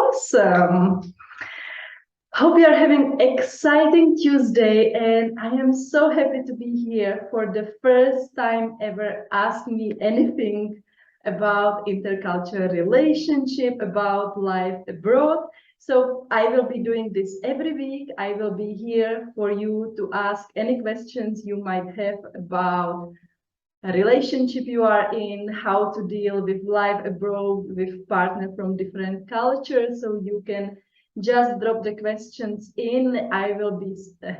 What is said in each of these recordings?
Awesome. Hope you are having exciting Tuesday, and I am so happy to be here for the first time ever. Ask me anything about intercultural relationship, about life abroad. So I will be doing this every week. I will be here for you to ask any questions you might have about a relationship you are in, how to deal with life abroad with partner from different cultures. So you can just drop the questions in. I will be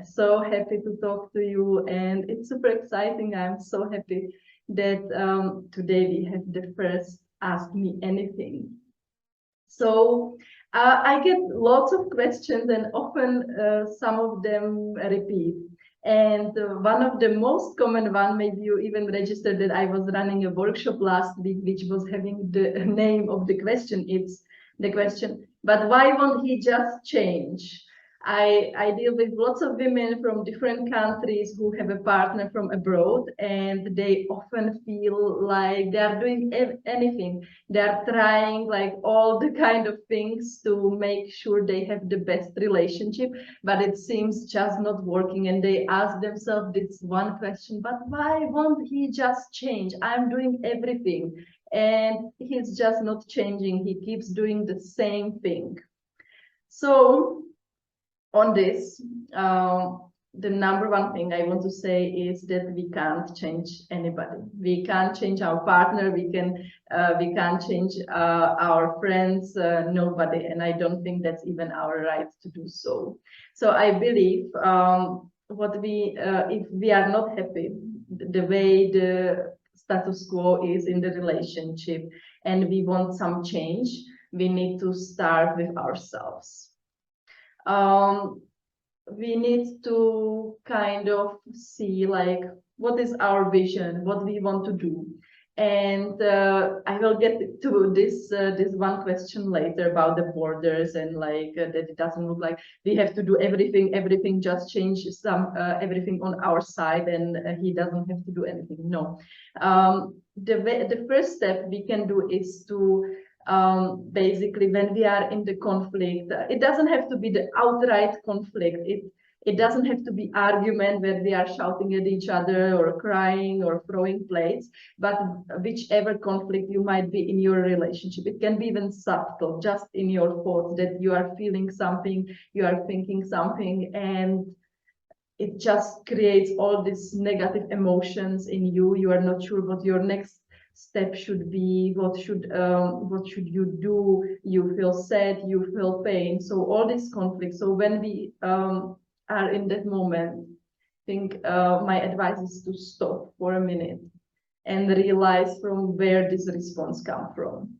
so happy to talk to you, and it's super exciting. I'm so happy that today we have the first Ask Me Anything. So I get lots of questions, and often some of them repeat. And one of the most common one, maybe you even registered that I was running a workshop last week, which was having the name of the question. It's the question, but why won't he just change? I deal with lots of women from different countries who have a partner from abroad, and they often feel like they are doing anything. They are trying like all the kind of things to make sure they have the best relationship, but it seems just not working. And they ask themselves this one question, but why won't he just change? I'm doing everything and he's just not changing. He keeps doing the same thing. So on this, the number one thing I want to say is that we can't change anybody. We can't change our partner. We can't change our friends. Nobody, and I don't think that's even our right to do so. So I believe if we are not happy the way the status quo is in the relationship, and we want some change, we need to start with ourselves. We need to kind of see like what is our vision, what we want to do. And I will get to this one question later about the borders and like that it doesn't look like we have to do everything just change everything on our side, and he doesn't have to do anything. No, the first step we can do is to basically when we are in the conflict, it doesn't have to be the outright conflict. It doesn't have to be argument where we are shouting at each other or crying or throwing plates, but whichever conflict you might be in your relationship. It can be even subtle, just in your thoughts, that you are feeling something, you are thinking something, and it just creates all these negative emotions in you. You are not sure what your next step should be, what should you do. You feel sad, you feel pain, so all this conflict. So when we are in that moment, I think my advice is to stop for a minute and realize from where this response comes from.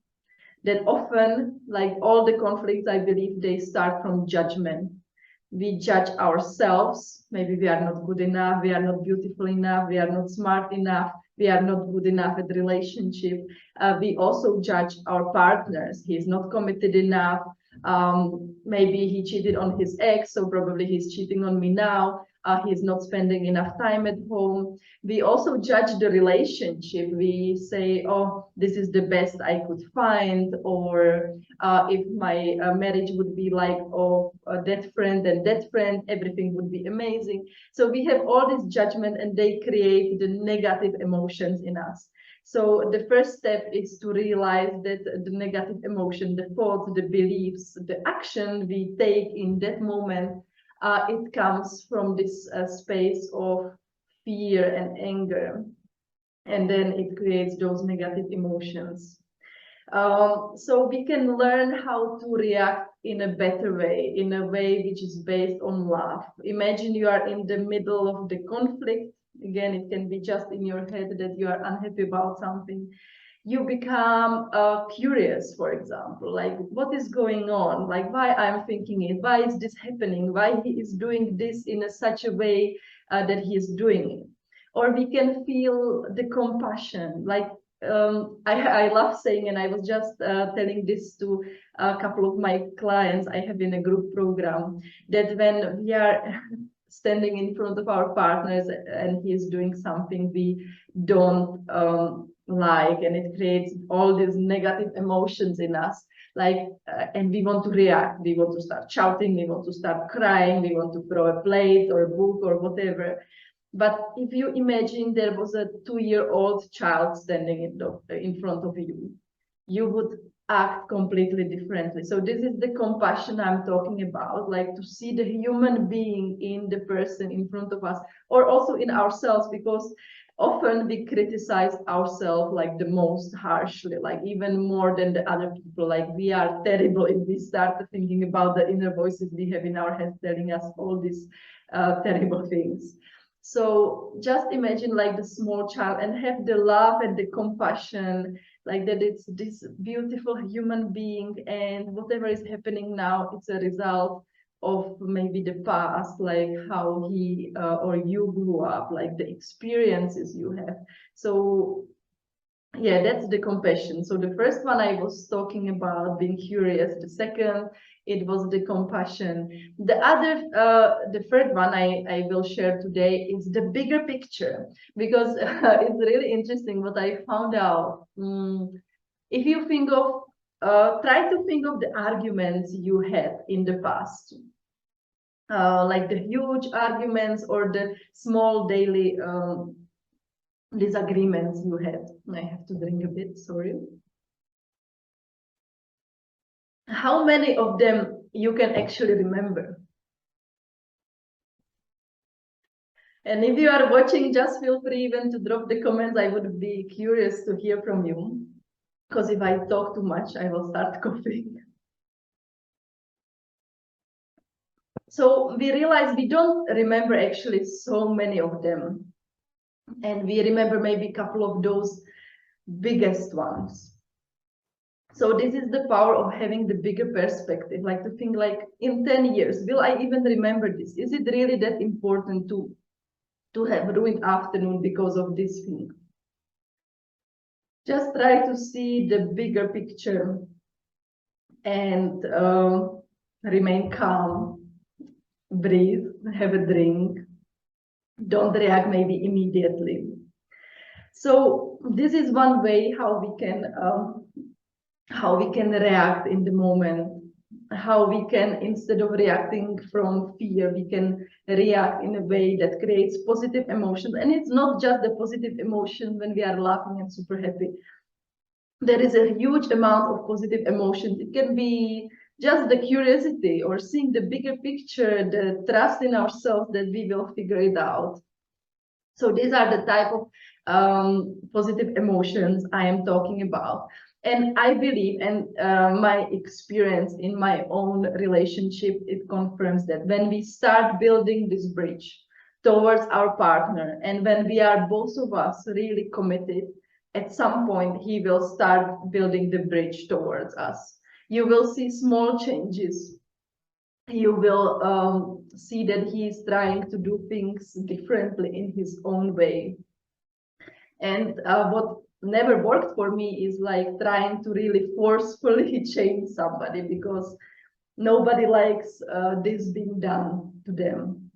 That often, like all the conflicts, I believe they start from judgment. We judge ourselves. Maybe we are not good enough, we are not beautiful enough, we are not smart enough, we are not good enough at the relationship. We also judge our partners. He's not committed enough. Maybe he cheated on his ex, so probably he's cheating on me now. He's not spending enough time at home. We also judge the relationship. We say, oh, this is the best I could find, or if my marriage would be like that friend and that friend, everything would be amazing. So we have all this judgment, and they create the negative emotions in us. So the first step is to realize that the negative emotion, the thoughts, the beliefs, the action we take in that moment, it comes from this space of fear and anger, and then it creates those negative emotions. So we can learn how to react in a better way, in a way which is based on love. Imagine you are in the middle of the conflict. Again, it can be just in your head that you are unhappy about something. You become curious, for example, like what is going on, like why I'm thinking it, why is this happening, why he is doing this in such a way that he is doing it. Or we can feel the compassion, like I love saying, and I was just telling this to a couple of my clients I have in a group program, that when we are standing in front of our partners and he is doing something we don't like, and it creates all these negative emotions in us, and we want to react. We want to start shouting, we want to start crying, we want to throw a plate or a book or whatever. But if you imagine there was a 2-year-old child standing in front of you, you would act completely differently. So this is the compassion I'm talking about, like to see the human being in the person in front of us, or also in ourselves, because often we criticize ourselves like the most harshly, like even more than the other people. Like we are terrible if we start thinking about the inner voices we have in our heads telling us all these terrible things. So just imagine like the small child and have the love and the compassion, like that it's this beautiful human being, and whatever is happening now, it's a result of maybe the past, like how he or you grew up, like the experiences you have. So yeah, that's the compassion. So the first one I was talking about being curious. The second, it was the compassion. The other, the third one I will share today is the bigger picture, because it's really interesting what I found out. If you think of, try to think of the arguments you had in the past, like the huge arguments or the small daily disagreements you had. I have to drink a bit, sorry. How many of them you can actually remember? And if you are watching, just feel free even to drop the comments. I would be curious to hear from you, because if I talk too much, I will start coughing. So we realize we don't remember actually so many of them. And we remember maybe a couple of those biggest ones. So this is the power of having the bigger perspective, like to think like in 10 years, will I even remember this? Is it really that important to have ruined afternoon because of this thing? Just try to see the bigger picture and remain calm, breathe, have a drink, don't react maybe immediately. So this is one way how we can react in the moment, how we can, instead of reacting from fear, we can react in a way that creates positive emotions. And it's not just the positive emotion when we are laughing and super happy. There is a huge amount of positive emotions. It can be just the curiosity or seeing the bigger picture, the trust in ourselves that we will figure it out. So these are the type of positive emotions I am talking about. And I believe, and my experience in my own relationship, it confirms that when we start building this bridge towards our partner, and when we are both of us really committed, at some point he will start building the bridge towards us. You will see small changes. You will see that he is trying to do things differently in his own way. And what never worked for me is like trying to really forcefully change somebody, because nobody likes this being done to them.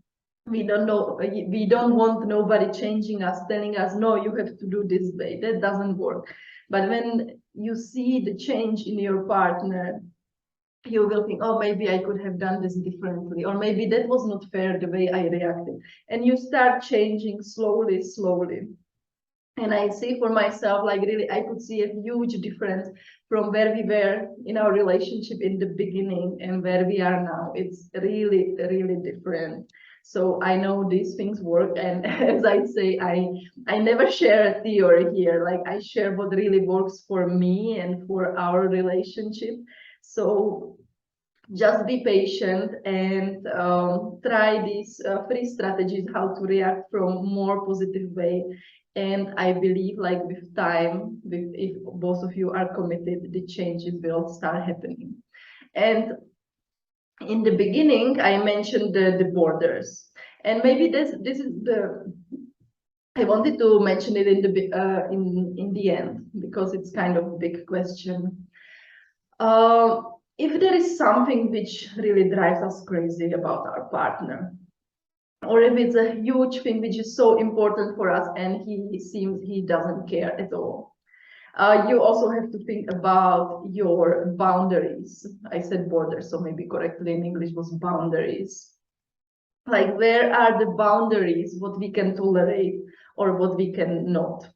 We don't want nobody changing us, telling us, no, you have to do this way. That doesn't work. But when you see the change in your partner, you will think, oh, maybe I could have done this differently, or maybe that was not fair the way I reacted. And you start changing slowly, slowly. And I see for myself, like really, I could see a huge difference from where we were in our relationship in the beginning and where we are now. It's really, really different. So I know these things work. And as I say, I never share a theory here. Like I share what really works for me and for our relationship. So just be patient and try these 3 strategies how to react from more positive way. And I believe like with time, if both of you are committed, the changes will start happening. And in the beginning, I mentioned the borders. And maybe this is the, I wanted to mention it in the end, because it's kind of a big question. If there is something which really drives us crazy about our partner, or if it's a huge thing which is so important for us and he seems he doesn't care at all, You also have to think about your boundaries. I said borders, so maybe correctly in English was boundaries. Like, where are the boundaries, what we can tolerate or what we cannot?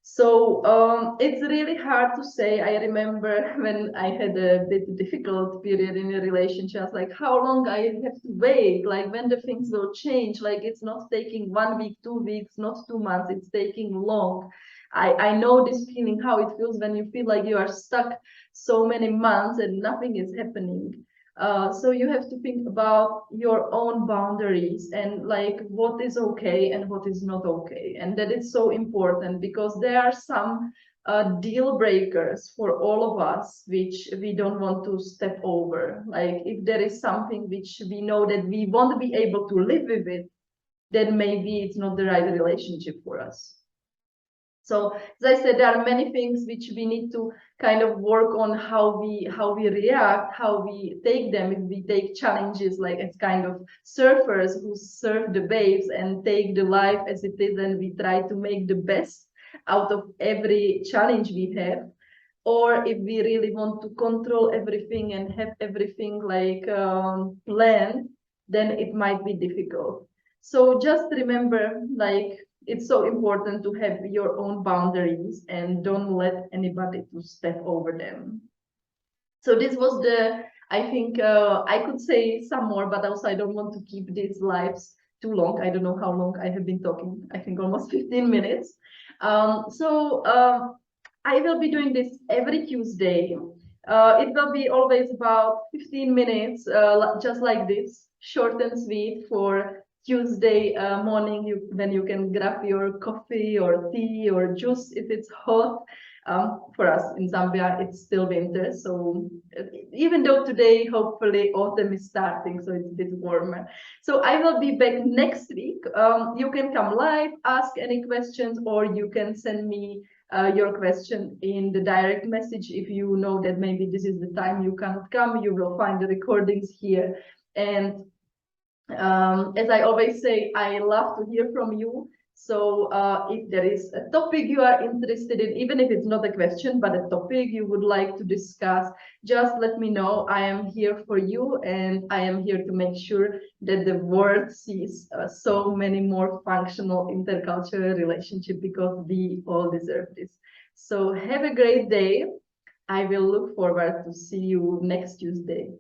So it's really hard to say. I remember when I had a bit difficult period in a relationship, like how long I have to wait, like when the things will change, like it's not taking 1 week, 2 weeks, not 2 months, it's taking long. I know this feeling, how it feels when you feel like you are stuck so many months and nothing is happening. So you have to think about your own boundaries and like what is okay and what is not okay. And that is so important because there are some deal breakers for all of us which we don't want to step over. Like if there is something which we know that we won't be able to live with it, then maybe it's not the right relationship for us. So as I said, there are many things which we need to kind of work on how we react, how we take them. If we take challenges like as kind of surfers who surf the waves and take the life as it is, and we try to make the best out of every challenge we have. Or if we really want to control everything and have everything like planned, then it might be difficult. So just remember, like, it's so important to have your own boundaries and don't let anybody to step over them. So this was the, I think I could say some more, but also I don't want to keep these lives too long. I don't know how long I have been talking. I think almost 15 minutes. I will be doing this every Tuesday. It will be always about 15 minutes, just like this, short and sweet for Tuesday morning, when you can grab your coffee or tea or juice if it's hot. For us in Zambia, it's still winter, so even though today, hopefully, autumn is starting, so it's a bit warmer. So I will be back next week. You can come live, ask any questions, or you can send me your question in the direct message. If you know that maybe this is the time you cannot come, you will find the recordings here. And as I always say, I love to hear from you. So if there is a topic you are interested in, even if it's not a question, but a topic you would like to discuss, just let me know. I am here for you, and I am here to make sure that the world sees so many more functional intercultural relationships, because we all deserve this. So have a great day. I will look forward to see you next Tuesday.